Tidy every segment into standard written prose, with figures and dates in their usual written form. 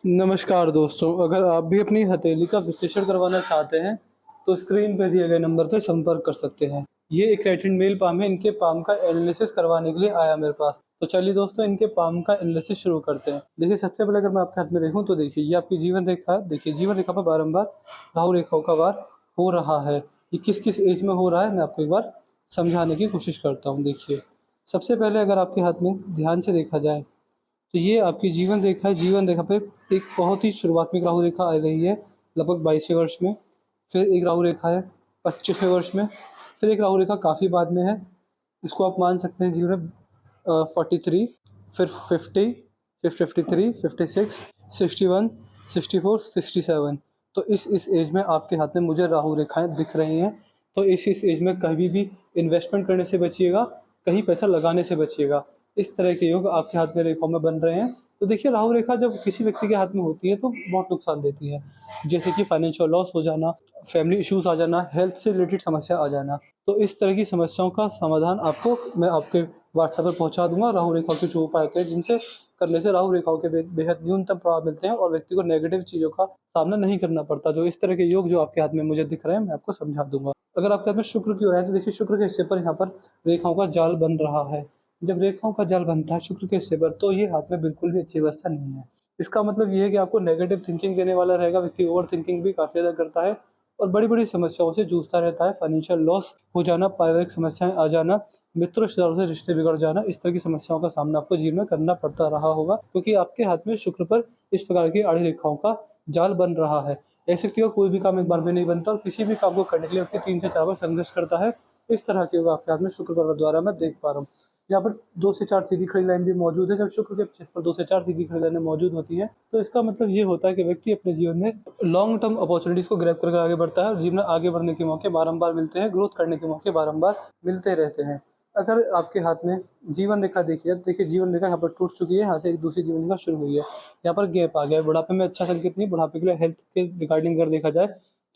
नमस्कार दोस्तों, अगर आप भी अपनी हथेली का विश्लेषण करवाना चाहते हैं, तो स्क्रीन पे दिए गए नंबर पर संपर्क कर सकते हैं। ये एक रेटिन मेल पाम है, इनके पाम का एनालिसिस करवाने के लिए आया मेरे पास। तो चलिए दोस्तों, इनके पाम का एनालिसिस शुरू करते हैं। देखिए, सबसे पहले अगर मैं आपके हाथ में देखूँ तो देखिए, ये आपकी जीवन रेखा है। देखिए, जीवन रेखा पर बारंबार राहु रेखाओं का वार हो रहा है। ये किस-किस एज में हो रहा है, मैं आपको एक बार समझाने की कोशिश करता हूँ। देखिए, सबसे पहले अगर आपके हाथ में ध्यान से देखा जाए, तो ये आपकी जीवन रेखा है। जीवन रेखा पे एक बहुत ही शुरुआत में एक राहु रेखा आ रही है, लगभग 22वें वर्ष में। फिर एक राहु रेखा है 25वें वर्ष में। फिर एक राहु रेखा काफ़ी बाद में है। इसको आप मान सकते हैं जीवन में 43, फिर 50, फिर 53, 56, 61, 64, 67। तो इस एज में आपके हाथ में मुझे राहु रेखाएँ दिख रही हैं। तो इस एज में कभी भी इन्वेस्टमेंट करने से बचिएगा, कहीं पैसा लगाने से बचिएगा। इस तरह के योग आपके हाथ में रेखाओं में बन रहे हैं। तो देखिए, राहु रेखा जब किसी व्यक्ति के हाथ में होती है तो बहुत नुकसान देती है। जैसे कि फाइनेंशियल लॉस हो जाना, फैमिली इश्यूज़ आ जाना, हेल्थ से रिलेटेड समस्या आ जाना। तो इस तरह की समस्याओं का समाधान आपको मैं आपके व्हाट्सएप पे पहुँचा दूँगा। राहु रेखाओं के जो उपाय होते हैं, जिनसे करने से राहु रेखाओं के बेहद न्यूनतम प्रभाव मिलते हैं और व्यक्ति को नेगेटिव चीज़ों का सामना नहीं करना पड़ता। जो इस तरह के योग जो आपके हाथ में मुझे दिख रहे हैं, मैं आपको समझा दूँगा। अगर आपके हाथ में शुक्र की ओर है, तो देखिए, शुक्र के हिस्से पर यहाँ पर रेखाओं का जाल बन रहा है। जब रेखाओं का जाल बनता है शुक्र के हिस्से पर, तो ये हाथ में बिल्कुल भी अच्छी अवस्था नहीं है। इसका मतलब ये है कि आपको नेगेटिव थिंकिंग देने वाला रहेगा। व्यक्ति ओवर थिंकिंग भी काफ़ी ज़्यादा करता है और बड़ी-बड़ी समस्याओं से जूझता रहता है। फाइनेंशियल लॉस हो जाना, पारिवारिक समस्याएँ आ जाना, मित्र रिश्तेदारों से रिश्ते बिगड़ जाना, इस तरह की समस्याओं का सामना आपको जीवन में करना पड़ता रहा होगा, क्योंकि आपके हाथ में शुक्र पर इस प्रकार की आड़ी रेखाओं का जाल बन रहा है। ऐसे व्यक्ति का कोई भी काम एक बार में नहीं बनता और किसी भी काम को करने के लिए व्यक्ति 3 से 4 बार संघर्ष करता है। इस तरह के योग आपके हाथ में शुक्र के द्वारा मैं देख पा रहा हूँ। यहाँ पर 2 से 4 सीधी खड़ी लाइन भी मौजूद है। जब शुक्र के क्षेत्र पर 2 से 4 सीधी खड़ी लाइनें मौजूद होती हैं, तो इसका मतलब ये होता है कि व्यक्ति अपने जीवन में लॉन्ग टर्म अपॉर्च्युनिटीज़ को ग्रैब करके आगे बढ़ता है और जीवन में आगे बढ़ने के मौके बारंबार मिलते हैं, ग्रोथ करने के मौके बारंबार मिलते रहते हैं। अगर आपके हाथ में जीवन रेखा देखी जाए, तो देखिए, जीवन रेखा यहाँ पर टूट चुकी है, यहाँ से एक दूसरी जीवन रेखा शुरू हुई है। यहाँ पर गैप आ गया है, बुढ़ापे में अच्छा संकेत नहीं। बुढ़ापे के लिए हेल्थ के रिगार्डिंग अगर देखा जाए,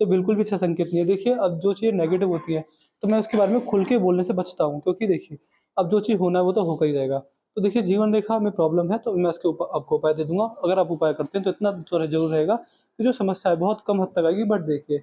तो बिल्कुल भी अच्छा संकेत नहीं है। देखिए, अब जो चीज़ नेगेटिव होती है, तो मैं उसके बारे में खुल के बोलने से बचता हूँ, क्योंकि देखिए, अब जो चीज़ होना है वो तो होकर ही रहेगा। तो देखिए, जीवन रेखा में प्रॉब्लम है, तो मैं इसके ऊपर आपको उपाय दे दूँगा। अगर आप उपाय करते हैं तो इतना तो ज़रूर रहेगा कि जो समस्या है बहुत कम हद तक आएगी। बट देखिए,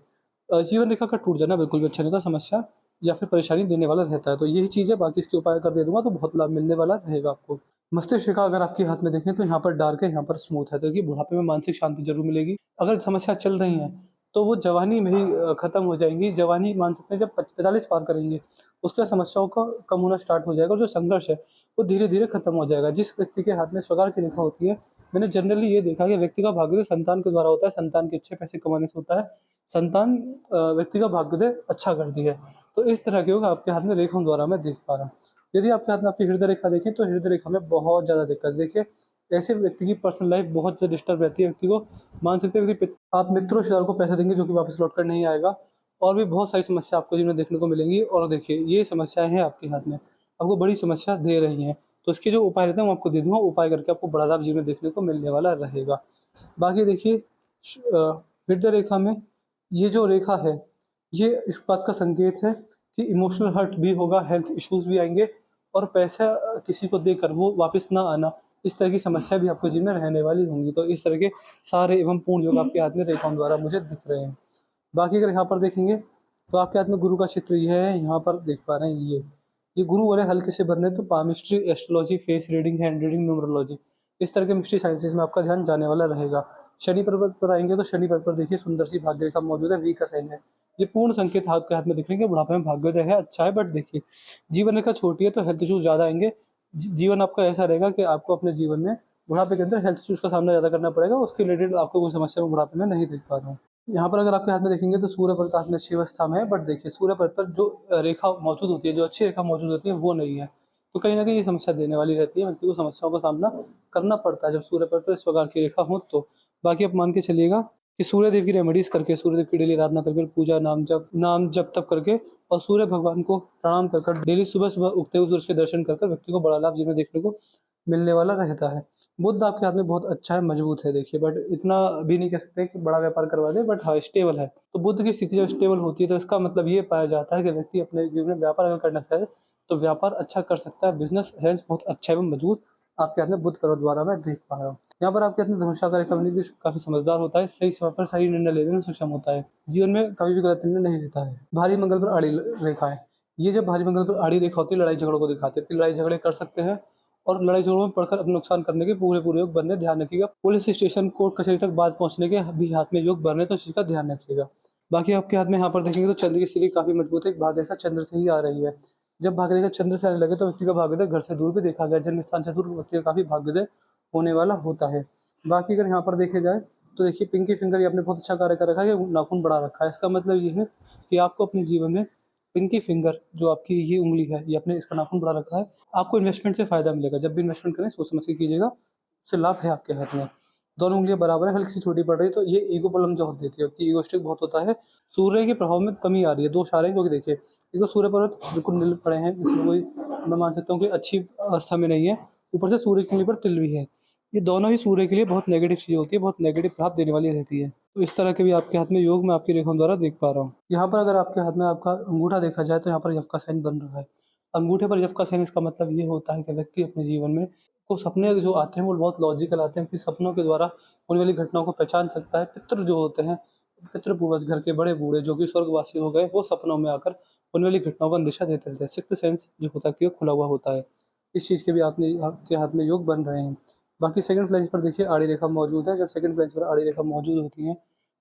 जीवन रेखा का टूट जाना बिल्कुल भी अच्छा नहीं होता। समस्या या फिर परेशानी देने वाला रहता है। तो यही चीज़ है, बाकी इसके उपाय अगर दे दूँगा तो बहुत लाभ मिलने वाला रहेगा आपको। मस्तिष्क रेखा अगर आपके हाथ में देखें, तो यहाँ पर डार्क है, यहाँ पर स्मूथ है। तो देखिए, बुढ़ापे में मानसिक शांति ज़रूर मिलेगी। अगर समस्या चल रही है, तो वो जवानी में ही खत्म हो जाएँगी। जवानी मान सकते हैं जब 45 पार करेंगे, उसके बाद समस्याओं का कम होना स्टार्ट हो जाएगा और जो संघर्ष है, वो धीरे-धीरे खत्म हो जाएगा। जिस व्यक्ति के हाथ में इस प्रकार की रेखा होती है, मैंने जनरली ये देखा कि व्यक्ति का भाग्योदय संतान के द्वारा होता है, संतान के अच्छे पैसे कमाने से होता है। संतान व्यक्ति का भाग्योदय अच्छा करती है। तो इस तरह के योग आपके हाथ में रेखाओं द्वारा मैं देख पा रहा हूँ। यदि आपके हाथ में आपकी हृदय रेखा देखें, तो हृदय रेखा में बहुत ज़्यादा दिक्कत है। देखिए, ऐसे व्यक्ति की पर्सनल लाइफ बहुत ज़्यादा डिस्टर्ब रहती है। व्यक्ति को मान सकते हैं कि आप मित्रों रिश्तेदारों को पैसे देंगे जो कि वापस लौट कर नहीं आएगा, और भी बहुत सारी समस्या आपको जीवन में देखने को मिलेंगी। और देखिए, ये समस्याएँ हैं आपके हाथ में, आपको बड़ी समस्या दे रही हैं। तो इसके जो उपाय रहते हैं, वो आपको दे दूँगा। उपाय करके आपको बड़ा लाभ जीवन में देखने को मिलने वाला रहेगा। बाकी देखिए, हृदय रेखा में ये जो रेखा है, ये इस बात का संकेत है कि इमोशनल हर्ट भी होगा, हेल्थ इश्यूज़ भी आएँगे और पैसा किसी को देकर वो वापस ना आना, इस तरह की समस्या भी आपके जीवन में रहने वाली होंगी। तो इस तरह के सारे एवं पूर्ण योग आपके हाथ में रेखाओं द्वारा मुझे दिख रहे हैं। बाकी अगर यहाँ पर देखेंगे, तो आपके हाथ में गुरु का चित्र ये है, यहाँ पर देख पा रहे हैं ये। ये गुरु वाले हल्के से बनने, तो palmistry, astrology, face reading, hand reading, numerology, इस तरह के मिस्ट्री साइंसेज़ में आपका ध्यान जाने वाला रहेगा। शनि पर्वत पर आएँगे, तो शनि पर्वत पर देखिए सुंदर सी भाग्य रेखा मौजूद है, वी का साइन है। ये पूर्ण संकेत आपके हाथ में दिख रहे हैं कि बुढ़ापे में भाग्योदय है, अच्छा है। बट देखिए, जीवन रेखा छोटी है, तो हेल्थ इश्यूज़ ज़्यादा आएँगे। जीवन आपका ऐसा रहेगा कि आपको अपने जीवन में बुढ़ापे के अंदर हेल्थ इश्यूज़ का सामना ज़्यादा करना पड़ेगा। उसके रिलेटेड आपको कोई समस्या मैं बुढ़ापे में नहीं देख पा रहा हूँ। यहाँ पर अगर आपके हाथ में देखेंगे, तो सूर्य प्रताप में अच्छी अवस्था में है। बट देखिए, सूर्य पथ पर जो रेखा मौजूद होती है, जो अच्छी रेखा मौजूद होती है, वो नहीं है। तो कहीं न कहीं ये समस्या देने वाली रहती है, व्यक्ति को समस्याओं का सामना करना पड़ता है जब सूर्य पथ पर इस प्रकार की रेखा हो तो। बाकी आप मान के चलिएगा कि सूर्य देव की रेमेडीज़ करके, सूर्य देव की डेली आराधना करके, पूजा, नाम जप तप करके और सूर्य भगवान को प्रणाम कर कर डेली सुबह-सुबह उगते हुए सूरज के दर्शन कर कर व्यक्ति को बड़ा लाभ जीवन में देखने को मिलने वाला रहता है। बुध आपके हाथ में बहुत अच्छा है, मजबूत है देखिए, बट इतना भी नहीं कह सकते कि बड़ा व्यापार करवा दे, बट हाँ, स्टेबल है। तो बुध की स्थिति जब स्टेबल होती है, तो इसका मतलब ये पाया जाता है कि व्यक्ति अपने जीवन में व्यापार अगर करना चाहे, तो व्यापार अच्छा कर सकता है। बिज़नेस सेंस बहुत अच्छा एवं मजबूत आपके हाथ में बुध करो द्वारा मैं देख पा रहा हूँ। यहाँ पर आपके अपने धनुषा का रेखा भी काफी समझदार होता है, सही समय पर सही निर्णय लेने में सक्षम होता है, जीवन में कभी भी गलत निर्णय नहीं लेता है। भारी मंगल पर आड़ी रेखा है, ये जब भारी मंगल पर आड़ी रेखा होती है लड़ाई झगड़ों को दिखाती है, लड़ाई झगड़े कर सकते हैं और लड़ाई झगड़ों में पड़कर अपना नुकसान करने के पूरे योग बनने ध्यान रखिएगा। पुलिस स्टेशन कोर्ट कचहरी तक बात पहुंचने के भी हाथ में योग बनने तो इस चीज का ध्यान रखिएगा। बाकी आपके हाथ में यहाँ पर देखेंगे तो चंद्र की स्थिति काफी मजबूत है, एक भाग्य रेखा चंद्र से ही आ रही है। जब भाग्य रेखा चंद्र से आने लगे तो व्यक्ति का भाग्योदय घर से दूर भी देखा गया, जन्म स्थान से दूर व्यक्ति का काफी भाग्योदय होने वाला होता है। बाकी अगर यहाँ पर देखे जाए तो देखिए पिंकी फिंगर ये आपने बहुत अच्छा कार्य कर रखा है, ये नाखून बढ़ा रखा है। इसका मतलब ये है कि आपको अपने जीवन में पिंकी फिंगर जो आपकी ये उंगली है, ये आपने इसका नाखून बढ़ा रखा है, आपको इन्वेस्टमेंट से फायदा मिलेगा। जब भी इन्वेस्टमेंट करें सोच समझ के कीजिएगा, उससे लाभ है आपके हाथ में। दोनों उंगलियां बराबर है, हल्की सी छोटी पड़ रही है तो ये ईगो प्रॉब्लम जो होती है, ईगोस्टिक बहुत होता है। सूर्य के प्रभाव में कमी आ रही है, दोष आ रहे हैं, क्योंकि देखिए एक तो सूर्य पर्वत बिल्कुल नील पड़े हैं, इसमें कोई मैं मान सकता हूँ कि अच्छी अवस्था में नहीं है। ऊपर से सूर्य की उंगली पर तिल भी है, ये दोनों ही सूर्य के लिए बहुत नेगेटिव चीज़ होती है, बहुत नेगेटिव प्रभाव देने वाली रहती है। तो इस तरह के भी आपके हाथ में योग मैं आपकी रेखाओं द्वारा देख पा रहा हूँ। यहाँ पर अगर आपके हाथ में आपका अंगूठा देखा जाए तो यहाँ पर यफ का साइन बन रहा है। अंगूठे पर यफ का साइन, इसका मतलब ये होता है कि व्यक्ति अपने जीवन में को सपने जो आते हैं वो बहुत लॉजिकल आते हैं, कि सपनों के द्वारा होने वाली घटनाओं को पहचान सकता है। पितृ जो होते हैं, पितृ पूर्वज घर के बड़े बूढ़े जो कि स्वर्गवासी हो गए, वो सपनों में आकर होने वाली घटनाओं का दिशा देते रहते हैं। सिक्स्थ सेंस जो होता है कि वो खुला हुआ होता है। इस चीज़ के भी आपके हाथ में योग बन रहे हैं। बाकी सेकंड फ्लैंज पर देखिए आड़ी रेखा मौजूद है। जब सेकंड फ्लैंज पर आड़ी रेखा मौजूद होती है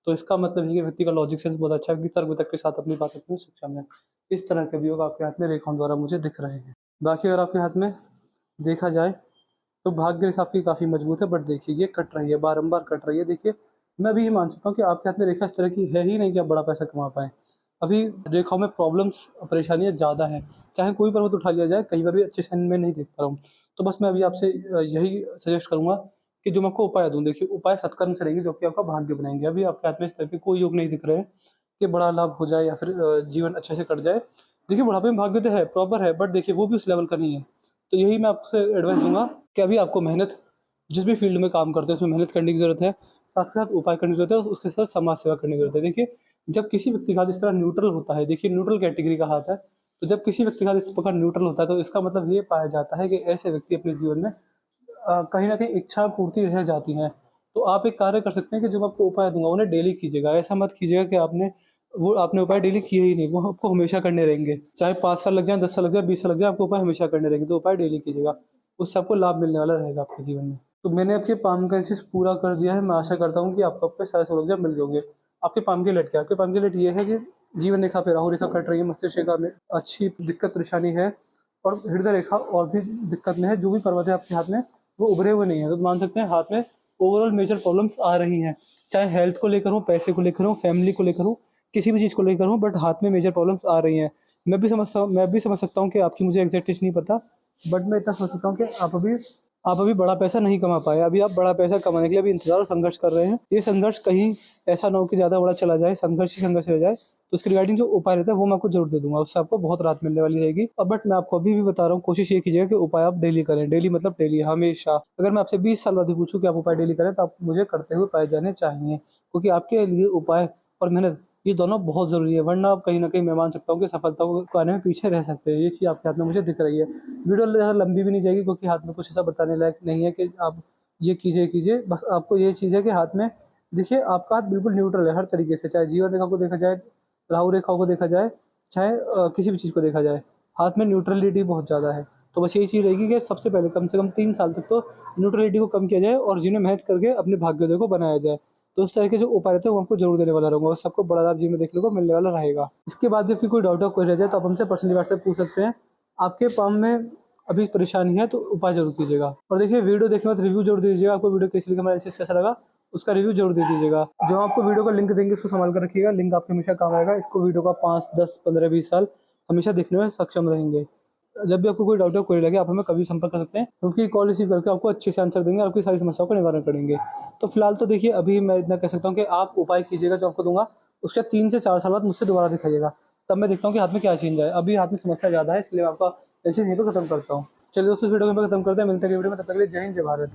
तो इसका मतलब है कि व्यक्ति का लॉजिक सेंस बहुत अच्छा है, कि तर्क वितर्क के साथ अपनी बात रखने में सक्षम है। इस तरह के भी योग आपके हाथ में रेखाओं द्वारा मुझे दिख रहे हैं। बाकी अगर आपके हाथ में देखा जाए तो भाग्य रेखा आपकी काफ़ी मजबूत है, बट देखिए ये कट रही है, बारंबार कट रही है। देखिए मैं भी ये मान सकता हूँ कि आपके हाथ में रेखा इस तरह की है ही नहीं कि आप बड़ा पैसा कमा पाएँ। अभी रेखाओं में प्रॉब्लम्स परेशानियाँ ज़्यादा हैं, चाहे कोई पर्वत उठा लिया जाए, कहीं पर भी अच्छे साइन में नहीं देख पा रहा हूँ। तो बस मैं अभी आपसे यही सजेस्ट करूँगा कि जो मैं आपको उपाय दूँ, देखिए उपाय सत्कर्म से रहेंगे जो कि आपका भाग्य बनाएँगे। अभी आपके हाथ में इस तरह के कोई योग नहीं दिख रहे हैं कि बड़ा लाभ हो जाए या फिर जीवन अच्छे से कट जाए। देखिए बुढ़ापे में भाग्य तो है, प्रॉपर है, बट देखिए वो भी उस लेवल का नहीं है। तो यही मैं आपसे एडवाइस दूँगा कि अभी आपको मेहनत, जिस भी फील्ड में काम करते हैं उसमें मेहनत करने की ज़रूरत है, साथ के साथ उपाय करने की ज़रूरत है और उसके साथ समाज सेवा करने की ज़रूरत है। देखिए जब किसी व्यक्ति का हाथ इस तरह न्यूट्रल होता है, देखिए न्यूट्रल कैटेगरी का हाथ है, तो जब किसी व्यक्ति का हाथ इस प्रकार न्यूट्रल होता है तो इसका मतलब ये पाया जाता है कि ऐसे व्यक्ति अपने जीवन में कहीं न कहीं इच्छा पूर्ति रह जाती है। तो आप एक कार्य कर सकते हैं कि जो मैं आपको उपाय दूँगा उन्हें डेली कीजिएगा। ऐसा मत कीजिएगा कि आपने उपाय डेली किए ही नहीं, वो आपको हमेशा करने रहेंगे। चाहे 5 साल लग जाएँ, 10 साल लग जाए, 20 साल लग जाए, आपको उपाय हमेशा करने रहेंगे। तो उपाय डेली कीजिएगा, उससे आपको लाभ मिलने वाला रहेगा आपके जीवन में। तो मैंने आपके पाम का एक्सरसाइज़ पूरा कर दिया है। मैं आशा करता हूँ कि आपको आपके सारे सुलझ मिल होंगे। आपके पाम की लट क्या है? आपके पाम की लट ये है कि जीवन रेखा पे राहु रेखा कट रही है, मस्तिष्क रेखा में अच्छी दिक्कत परेशानी है और हृदय रेखा और भी दिक्कत में है। जो भी पर्वत है आपके हाथ में वो उभरे हुए नहीं है, तो मान सकते हैं हाथ में ओवरऑल मेजर प्रॉब्लम्स आ रही हैं, चाहे हेल्थ को लेकर हो, पैसे को लेकर हो, फैमिली को लेकर हो, किसी भी चीज़ को लेकर हो, बट हाथ में मेजर प्रॉब्लम्स आ रही हैं। मैं भी समझ सकता हूँ कि आपकी मुझे एग्जैक्ट नहीं पता, बट मैं इतना समझ सकता हूँ कि आप अभी बड़ा पैसा नहीं कमा पाए। अभी आप बड़ा पैसा कमाने के लिए अभी इंतजार और संघर्ष कर रहे हैं। ये संघर्ष कहीं ऐसा ना हो कि ज़्यादा बड़ा चला जाए, संघर्ष ही संघर्ष रह जाए। तो उसके रिगार्डिंग जो उपाय रहता है वो मैं आपको ज़रूर दे दूँगा, उससे आपको बहुत राहत मिलने वाली रहेगी। बट मैं आपको अभी भी बता रहा हूँ, कोशिश ये कीजिएगा कि उपाय आप डेली करें। डेली मतलब डेली, हमेशा। अगर मैं आपसे 20 साल बाद भी पूछूँ कि आप उपाय डेली करें, तो आप मुझे करते हुए पाए जाने चाहिए। क्योंकि आपके लिए उपाय और मेहनत ये दोनों बहुत ज़रूरी है, वरना आप कहीं न कहीं मैं मान सकता हूँ कि सफलता को आने में पीछे रह सकते हैं। ये चीज़ आपके हाथ में मुझे दिख रही है। वीडियो ज़्यादा लंबी भी नहीं जाएगी क्योंकि हाथ में कुछ ऐसा बताने लायक नहीं है कि आप ये कीजिए। बस आपको ये चीज़ है कि हाथ में देखिए आपका हाथ बिल्कुल न्यूट्रल है हर तरीके से, चाहे जीवन रेखा को देखा जाए, राहु रेखा को देखा जाए, चाहे किसी भी चीज़ को देखा जाए, हाथ में न्यूट्रलिटी बहुत ज़्यादा है। तो बस यही चीज़ रहेगी कि सबसे पहले कम से कम 3 साल तक तो न्यूट्रलिटी को कम किया जाए और जिन्हें मेहनत करके अपने भाग्योदय को बनाया जाए। तो उस तरह के जो उपाय रहते हैं वो आपको ज़रूर देने वाला रहूँगा, बस आपको बड़ा लाभ जीवन में देखने को मिलने वाला रहेगा। इसके बाद भी आपकी कोई डाउट या क्वेरी रह जाए तो आप हमसे पर्सनली व्हाट्सएप पूछ सकते हैं। आपके पाम में अभी परेशानी है तो उपाय ज़रूर कीजिएगा। और देखिए वीडियो देखने के बाद रिव्यू ज़रूर दीजिएगा, आपको वीडियो कैसी लगी, हमारा एनालिसिस कैसा लगा, उसका रिव्यू ज़रूर दे दीजिएगा। जो हम आपको वीडियो का लिंक देंगे उसको संभाल कर रखिएगा, लिंक आपके हमेशा काम आएगा। इसको वीडियो का 5, 10, 15, 20 साल हमेशा देखने में सक्षम रहेंगे। जब भी आपको कोई डाउट या क्वेरी लगे आप हमें कभी संपर्क कर सकते हैं, क्योंकि कॉल रिसीव करके आपको अच्छे से आंसर देंगे, आपकी सारी समस्याओं का निवारण करेंगे। तो फिलहाल तो देखिए अभी मैं इतना कह सकता हूँ कि आप उपाय कीजिएगा जो आपको दूँगा, उसके 3 से 4 साल बाद मुझसे दोबारा दिखाइएगा। तब मैं देखता हूँ कि हाथ में क्या चेंज आया। अभी हाथ में समस्या ज़्यादा है, इसलिए मैं आपका टेंशन यहीं पे खत्म करता हूँ। चलिए दोस्तों, इस वीडियो को मैं खत्म करते हैं, मिलते हैं अगली वीडियो में, तब तक के लिए जय हिंद, जय भारत।